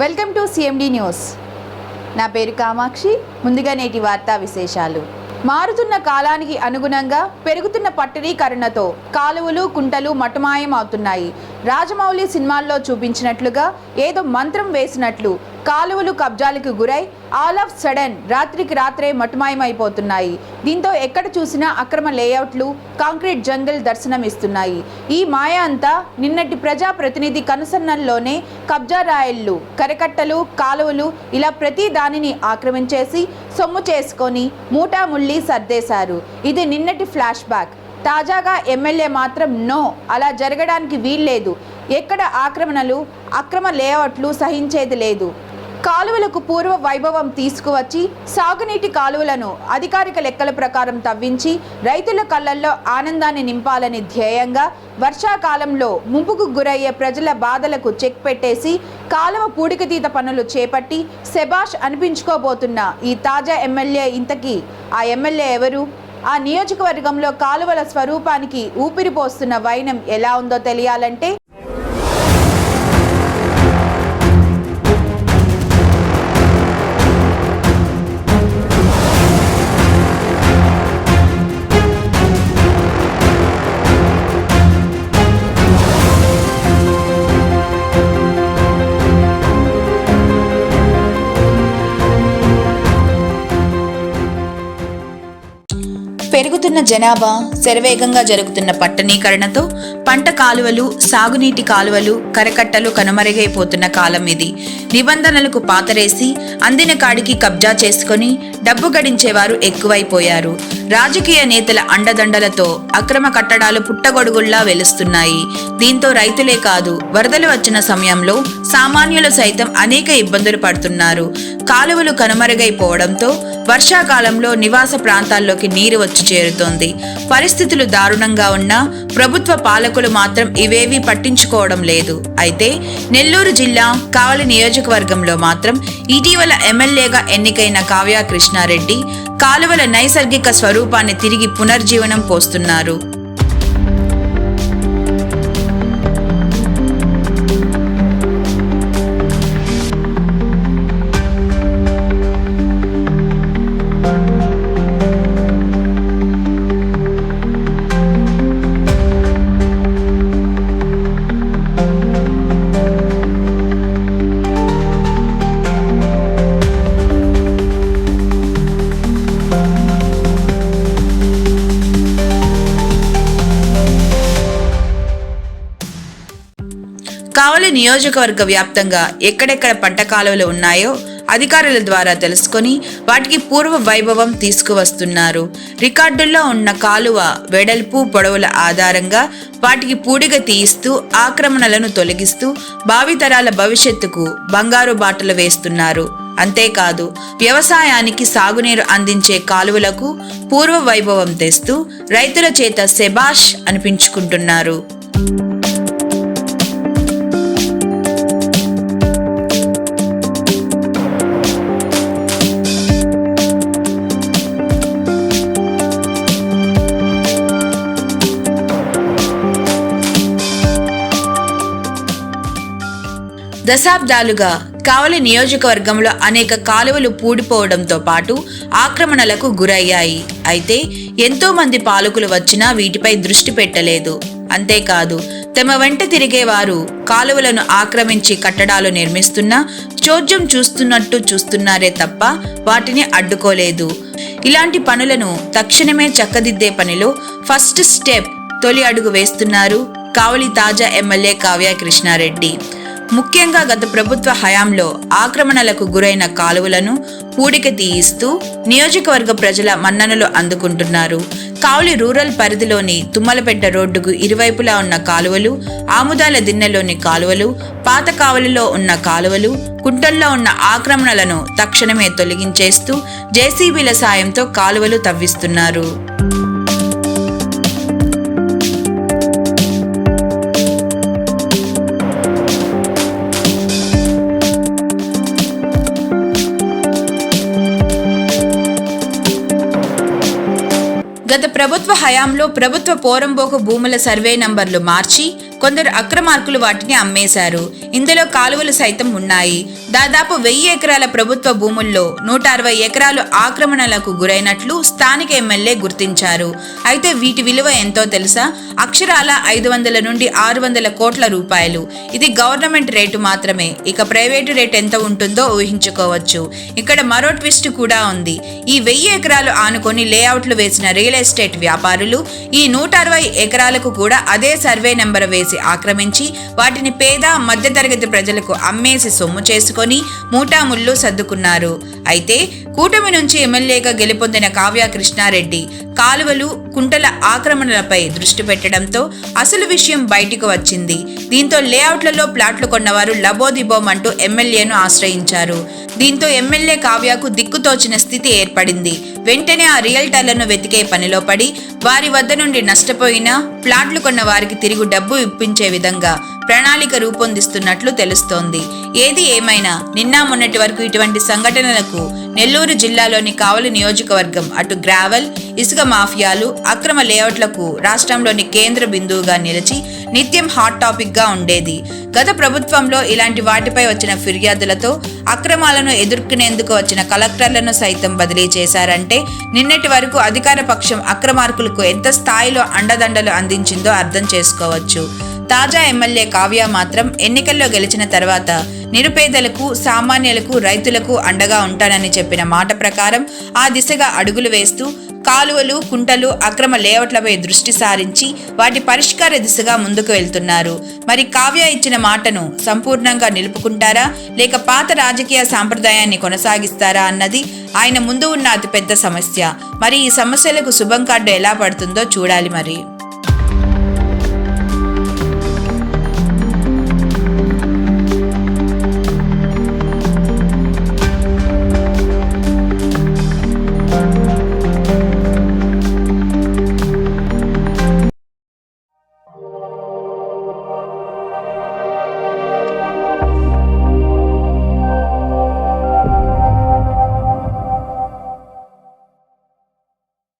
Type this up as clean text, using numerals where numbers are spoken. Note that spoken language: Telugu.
Welcome to CMD news. నా పేరు కామాక్షి. ముందుగా నేటి వార్తా విశేషాలు. మారుతున్న కాలానికి అనుగుణంగా పెరుగుతున్న పట్టణీకరణతో కాలువలు కుంటలు మటుమాయం అవుతున్నాయి. రాజమౌళి సినిమాల్లో చూపించినట్లుగా ఏదో మంత్రం వేసినట్లు కాలువలు కబ్జాలకు గురై ఆల్ ఆఫ్ సడన్ రాత్రికి రాత్రే మటుమాయమైపోతున్నాయి. దీంతో ఎక్కడ చూసినా అక్రమ లేఅవుట్లు, కాంక్రీట్ జంగల్ దర్శనం ఇస్తున్నాయి. ఈ మాయ అంతా నిన్నటి ప్రజాప్రతినిధి కనుసన్నల్లోనే కబ్జా రాయిళ్లు, కరకట్టలు, కాలువలు ఇలా ప్రతి దానిని ఆక్రమించేసి సొమ్ము చేసుకొని మూటాముళ్ళి సర్దేశారు. ఇది నిన్నటి ఫ్లాష్ బ్యాక్. తాజాగా ఎమ్మెల్యే మాత్రం నో, అలా జరగడానికి వీల్లేదు, ఎక్కడ ఆక్రమణలు, అక్రమ లేఅవుట్లు సహించేది లేదు, కాలువలకు పూర్వ వైభవం తీసుకువచ్చి సాగునీటి కాలువలను అధికారిక లెక్కల ప్రకారం తవ్వించి రైతుల కళ్ళల్లో ఆనందాన్ని నింపాలని ధ్యేయంగా వర్షాకాలంలో ముంపుకు గురయ్యే ప్రజల బాధలకు చెక్ పెట్టేసి కాలువ పూడికతీత పనులు చేపట్టి శభాష్ అనిపించుకోబోతున్న ఈ తాజా ఎమ్మెల్యే ఇంతకీ ఆ ఎమ్మెల్యే ఎవరు? ఆ నియోజకవర్గంలో కాలువల స్వరూపానికి ఊపిరి పోస్తున్న వైనం ఎలా ఉందో తెలియాలంటే పెరుగుతున్న జనాభా, శరవేగంగా జరుగుతున్న పట్టణీకరణతో పంట కాలువలు, సాగునీటి కాలువలు, కరకట్టలు కనుమరుగైపోతున్న కాలం ఇది. నిబంధనలకు పాతరేసి అందిన కాడికి కబ్జా చేసుకొని డబ్బు గడించేవారు ఎక్కువైపోయారు. రాజకీయ నేతల అండదండలతో అక్రమ కట్టడాలు పుట్టగొడుగుల్లా వెలుస్తున్నాయి. దీంతో రైతులే కాదు, వరదలు వచ్చిన సమయంలో సామాన్యులు సైతం అనేక ఇబ్బందులు పడుతున్నారు. కాలువలు కనుమరుగైపోవడంతో వర్షాకాలంలో నివాస ప్రాంతాల్లోకి నీరు వచ్చి చేరుతోంది. పరిస్థితులు దారుణంగా ఉన్నా ప్రభుత్వ పాలకులు మాత్రం ఇవేవీ పట్టించుకోవడం లేదు. అయితే నెల్లూరు జిల్లా కావలి నియోజకవర్గంలో మాత్రం ఇటీవల ఎమ్మెల్యేగా ఎన్నికైన కావ్య కృష్ణారెడ్డి కాలువల నైసర్గిక స్వరూపాన్ని తిరిగి పునర్జీవనం పోస్తున్నారు. కావలి నియోజకవర్గ వ్యాప్తంగా ఎక్కడెక్కడ పంట కాలువలు ఉన్నాయో అధికారుల ద్వారా తెలుసుకొని వాటికి పూర్వ వైభవం తీసుకువస్తున్నారు. రికార్డుల్లో ఉన్న కాలువ వెడల్పు, పొడవుల ఆధారంగా వాటికి పూడిగ తీయిస్తూ ఆక్రమణలను తొలగిస్తూ భావితరాల భవిష్యత్తుకు బంగారు బాటలు వేస్తున్నారు. అంతేకాదు, వ్యవసాయానికి సాగునీరు అందించే కాలువలకు పూర్వ వైభవం తెస్తూ రైతుల చేత శభాష్ అనిపించుకుంటున్నారు. దశాబ్దాలుగా కావలి నియోజకవర్గంలో అనేక కాలువలు పూడిపోవడంతో పాటు ఆక్రమణలకు గురయ్యాయి. అయితే ఎంతో మంది పాలకులు వచ్చినా వీటిపై దృష్టి పెట్టలేదు. అంతేకాదు, తమ వెంట తిరిగేవారు కాలువలను ఆక్రమించి కట్టడాలు నిర్మిస్తున్నా చోద్యం చూస్తున్నారే తప్ప వాటిని అడ్డుకోలేదు. ఇలాంటి పనులను తక్షణమే చక్కదిద్దే పనిలో ఫస్ట్ స్టెప్, తొలి అడుగు వేస్తున్నారు కావలి తాజా ఎమ్మెల్యే కావ్య కృష్ణారెడ్డి. ముఖ్యంగా గత ప్రభుత్వ హయాంలో ఆక్రమణలకు గురైన కాలువలను పూడిక తీయిస్తూ నియోజకవర్గ ప్రజల మన్ననలు అందుకుంటున్నారు. కావలి రూరల్ పరిధిలోని తుమ్మలపెట్ట రోడ్డుకు ఇరువైపులా ఉన్న కాలువలు, ఆముదాల దిన్నెలోని కాలువలు, పాత కావలిలో ఉన్న కాలువలు, కుంటల్లో ఉన్న ఆక్రమణలను తక్షణమే తొలగించేస్తూ జేసీబీల సాయంతో కాలువలు తవ్విస్తున్నారు. గత ప్రభుత్వ హయాంలో ప్రభుత్వ పోరంబోకు భూముల సర్వే నంబర్లు మార్చి కొందరు అక్రమార్కులు వాటిని అమ్మేశారు. ఇందులో కాలువలు సైతం ఉన్నాయి. దాదాపు 1000 ఎకరాల ప్రభుత్వ భూముల్లో 160 ఎకరాలు ఆక్రమణలకు గురైనట్లు స్థానిక ఎమ్మెల్యే గుర్తించారు. అయితే వీటి విలువ ఎంతో తెలుసా? అక్షరాల 500 నుండి 600 కోట్ల రూపాయలు. ఇది గవర్నమెంట్ రేటు మాత్రమే. ఇక ప్రైవేటు రేట్ ఎంత ఉంటుందో ఊహించుకోవచ్చు. ఇక్కడ మరో ట్విస్ట్ కూడా ఉంది. ఈ 1000 ఎకరాలు ఆనుకొని లేఅవుట్లు వేసిన రియల్ ఎస్టేట్ వ్యాపారులు ఈ 160 ఎకరాలకు కూడా అదే సర్వే నెంబర్ వేసి ఆక్రమించి వాటిని పేద మధ్యతరగతి ప్రజలకు అమ్మేసి సొమ్ము చేసుకొని మూటాముళ్ళు సర్దుకున్నారు. అయితే కూటమి నుంచి ఎమ్మెల్యేగా గెలుపొందిన కావ్య కృష్ణారెడ్డి కాలువలు, కుంటల ఆక్రమణలపై దృష్టి పెట్టడంతో అసలు విషయం బయటకు వచ్చింది. దీంతో లేఅవుట్లలో ప్లాట్లు కొన్నవారు లబోదిబోమంటూ ఎమ్మెల్యేను ఆశ్రయించారు. దీంతో ఎమ్మెల్యే కావ్యకు దిక్కుతోచిన స్థితి ఏర్పడింది. వెంటనే ఆ రియల్టర్లను వెతికే పనిలో పడి వారి వద్ద నుండి నష్టపోయిన ప్లాట్లు కొన్న వారికి తిరిగి డబ్బు ఇప్పించే విధంగా ప్రణాళిక రూపొందిస్తున్నట్లు తెలుస్తోంది. ఏది ఏమైనా నిన్న మొన్నటి వరకు ఇటువంటి సంఘటనలకు నెల్లూరు జిల్లాలోని కావలి నియోజకవర్గం అటు గ్రావెల్, ఇసుక మాఫియాలు, అక్రమ లేఅవుట్లకు రాష్ట్రంలోని కేంద్ర బిందువుగా నిలిచి నిత్యం హాట్ టాపిక్ గా ఉండేది. గత ప్రభుత్వంలో ఇలాంటి వాటిపై వచ్చిన ఫిర్యాదులతో అక్రమాలను ఎదుర్కొనేందుకు వచ్చిన కలెక్టర్లను సైతం బదిలీ చేశారంటే నిన్నటి వరకు అధికార పక్షం అక్రమార్కులకు ఎంత స్థాయిలో అండదండలు అందించిందో అర్థం చేసుకోవచ్చు. తాజా ఎమ్మెల్యే కావ్య మాత్రం ఎన్నికల్లో గెలిచిన తర్వాత నిరుపేదలకు, సామాన్యులకు, రైతులకు అండగా ఉంటానని చెప్పిన మాట ప్రకారం ఆ దిశగా అడుగులు వేస్తూ కాలువలు, కుంటలు, అక్రమ లేఅవుట్లపై దృష్టి సారించి వాటి పరిష్కార దిశగా ముందుకు వెళ్తున్నారు. మరి కావ్య ఇచ్చిన మాటను సంపూర్ణంగా నిలుపుకుంటారా లేక పాత రాజకీయ సాంప్రదాయాన్ని కొనసాగిస్తారా అన్నది ఆయన ముందు ఉన్న అతిపెద్ద సమస్య. మరి ఈ సమస్యలకు శుభం కార్డు ఎలా పడుతుందో చూడాలి మరి.